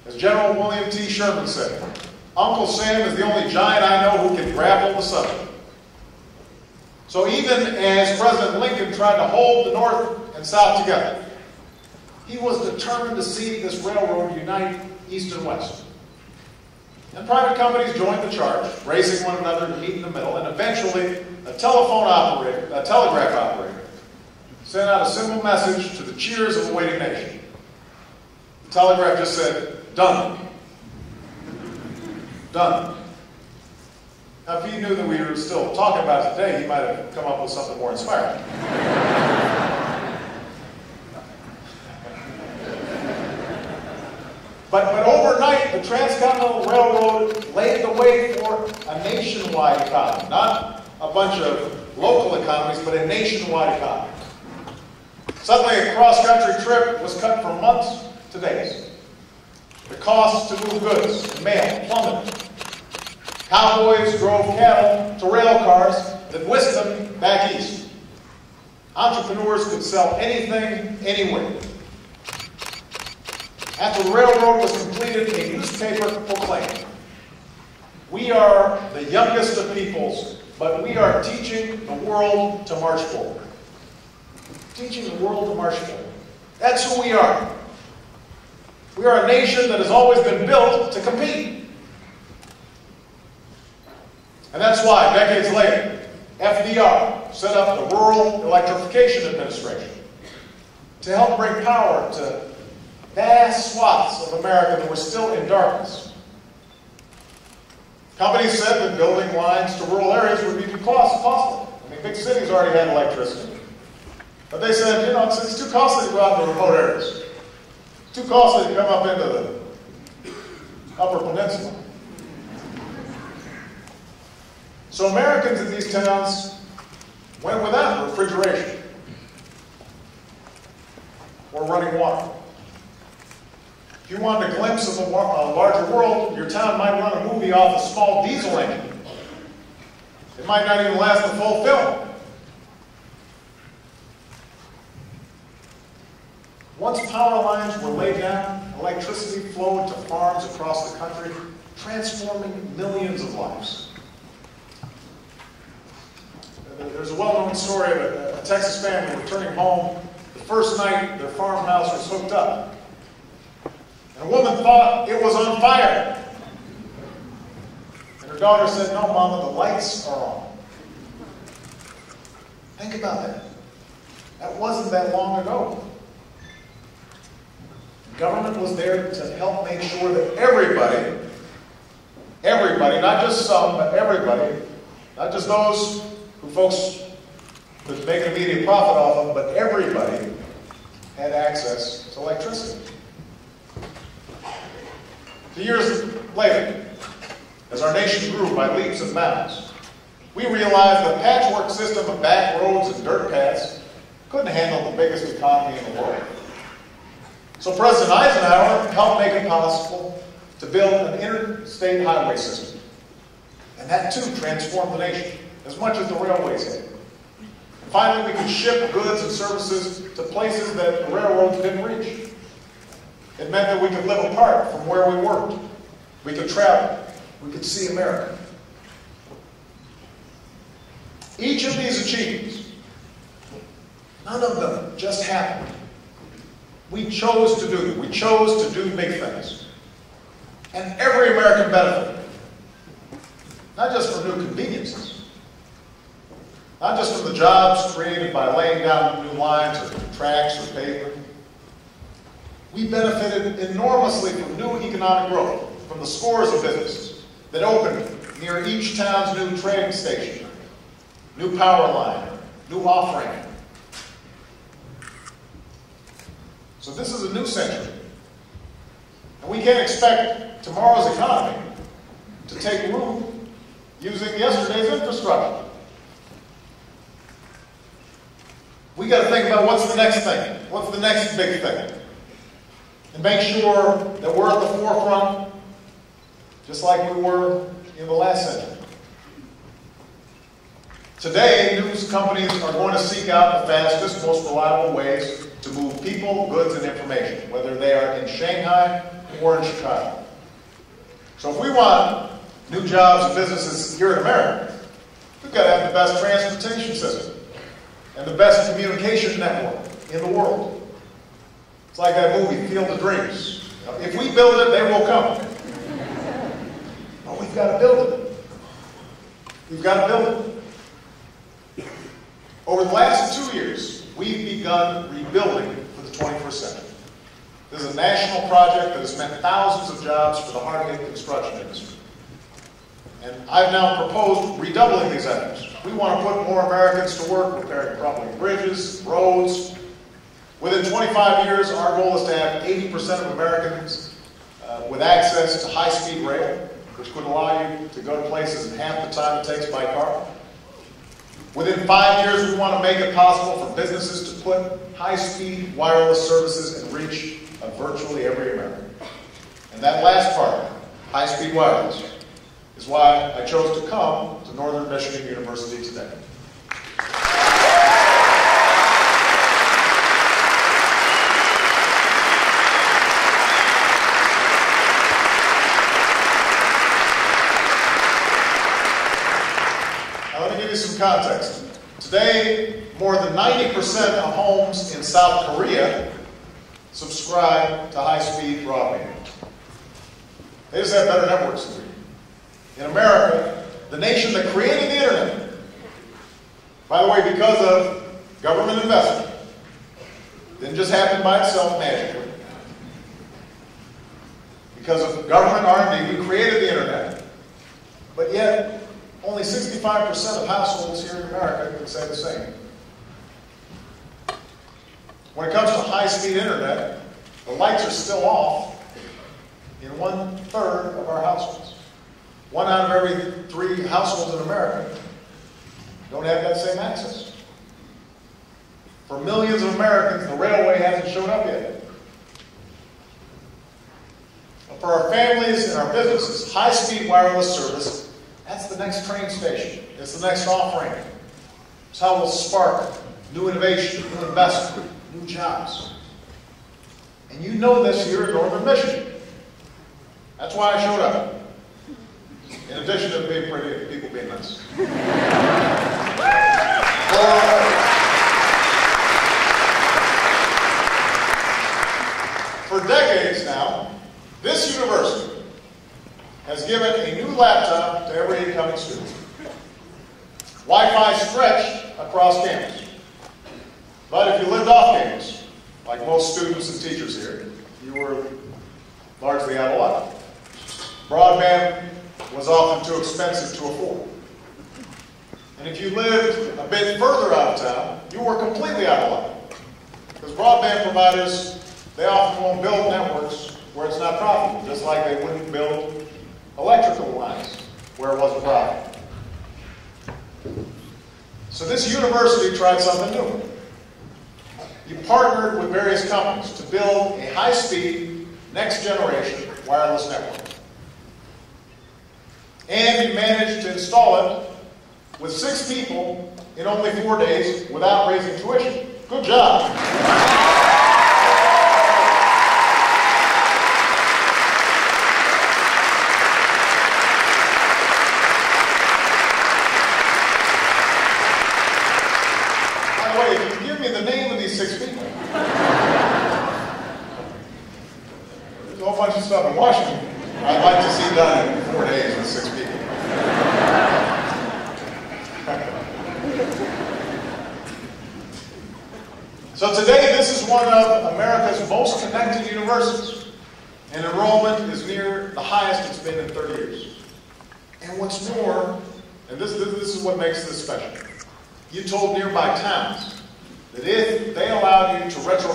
As General William T. Sherman said, Uncle Sam is the only giant I know who can grapple the subject. So even as President Lincoln tried to hold the North and South together, he was determined to see this railroad unite East and West. And private companies joined the charge, racing one another to meet in the middle, and eventually a telegraph operator, sent out a simple message to the cheers of a waiting nation. The telegraph just said, "Done." Done. Now, if he knew that we were still talking about it today, he might have come up with something more inspiring. But overnight, the Transcontinental Railroad laid the way for a nationwide economy. Not a bunch of local economies, but a nationwide economy. Suddenly, a cross-country trip was cut from months to days. The costs to move goods and mail plummeted. Cowboys drove cattle to rail cars that whisked them back east. Entrepreneurs could sell anything, anywhere. After the railroad was completed, a newspaper proclaimed, "We are the youngest of peoples, but we are teaching the world to march forward." Teaching the world to march forward. That's who we are. We are a nation that has always been built to compete. And that's why, decades later, FDR set up the Rural Electrification Administration to help bring power to vast swaths of America that were still in darkness. Companies said that building lines to rural areas would be too costly. I mean, big cities already had electricity. But they said, you know, it's too costly to go out to remote areas. It's too costly to come up into the Upper Peninsula. So Americans in these towns went without refrigeration or running water. If you wanted a glimpse of a larger world, your town might run a movie off a small diesel engine. It might not even last the full film. Once power lines were laid down, electricity flowed to farms across the country, transforming millions of lives. There's a well-known story of a Texas family returning home. The first night, their farmhouse was hooked up. And a woman thought it was on fire. And her daughter said, "No, Mama, the lights are on." Think about that. That wasn't that long ago. Government was there to help make sure that everybody, not just some, but everybody, not just those who folks could make an immediate profit off of, but everybody had access to electricity. 2 years later, as our nation grew by leaps and bounds, we realized the patchwork system of back roads and dirt paths couldn't handle the biggest economy in the world. So President Eisenhower helped make it possible to build an interstate highway system. And that too transformed the nation, as much as the railways had. Finally, we could ship goods and services to places that the railroads didn't reach. It meant that we could live apart from where we worked. We could travel. We could see America. Each of these achievements, none of them just happened. We chose to do them. We chose to do big things. And every American benefited. Not just from new conveniences. Not just from the jobs created by laying down new lines or tracks or pavement. We benefited enormously from new economic growth, from the scores of businesses that opened near each town's new train station, new power line, new off-ramp. So this is a new century. And we can't expect tomorrow's economy to take root using yesterday's infrastructure. We got to think about what's the next thing, what's the next big thing, and make sure that we're at the forefront, just like we were in the last century. Today, news companies are going to seek out the fastest, most reliable ways to move people, goods, and information, whether they are in Shanghai or in Chicago. So if we want new jobs and businesses here in America, we've got to have the best transportation system and the best communication network in the world. It's like that movie, Field of Dreams. If we build it, they will come. But we've got to build it. We've got to build it. Over the last 2 years, we've begun rebuilding for the 21st century. This is a national project that has meant thousands of jobs for the hard-hit construction industry. And I've now proposed redoubling these efforts. We want to put more Americans to work repairing crumbling bridges, roads. Within 25 years, our goal is to have 80% of Americans with access to high-speed rail, which could allow you to go to places in half the time it takes by car. Within 5 years, we want to make it possible for businesses to put high-speed wireless services in reach of virtually every American. And that last part, high-speed wireless, is why I chose to come to Northern Michigan University today. Now let me give you some context. Today, more than 90% of homes in South Korea subscribe to high-speed broadband. They just have better networks than we do. In America, the nation that created the internet, by the way, because of government investment, didn't just happen by itself magically. Because of government R&D, we created the internet. But yet, only 65% of households here in America can say the same. When it comes to high-speed internet, the lights are still off in 1/3 of our households. 1 out of every 3 households in America don't have that same access. For millions of Americans, the railway hasn't showed up yet. But for our families and our businesses, high-speed wireless service, that's the next train station. It's the next off-ramp. It's how we'll spark new innovation, new investment, new jobs. And you know this here in Northern Michigan. That's why I showed up. In addition to being pretty, people being nice. For decades now, this university has given a new laptop to every incoming student. Wi-Fi stretched across campus. But if you lived off campus, like most students and teachers here, you were largely out of luck. Broadband was often too expensive to afford. And if you lived a bit further out of town, you were completely out of luck. Because broadband providers, they often won't build networks where it's not profitable, just like they wouldn't build electrical lines where it wasn't profitable. So this university tried something new. You partnered with various companies to build a high-speed, next-generation wireless network. And you managed to install it with 6 people in only 4 days without raising tuition. Good job. By the way, if you can give me the name of these 6 people. There's a whole bunch of stuff in Washington I'd like to see done in 4 days with 6 people. So today, this is one of America's most connected universities, and enrollment is near the highest it's been in 30 years. And what's more, and this is what makes this special, you told nearby towns that if they allowed you to retro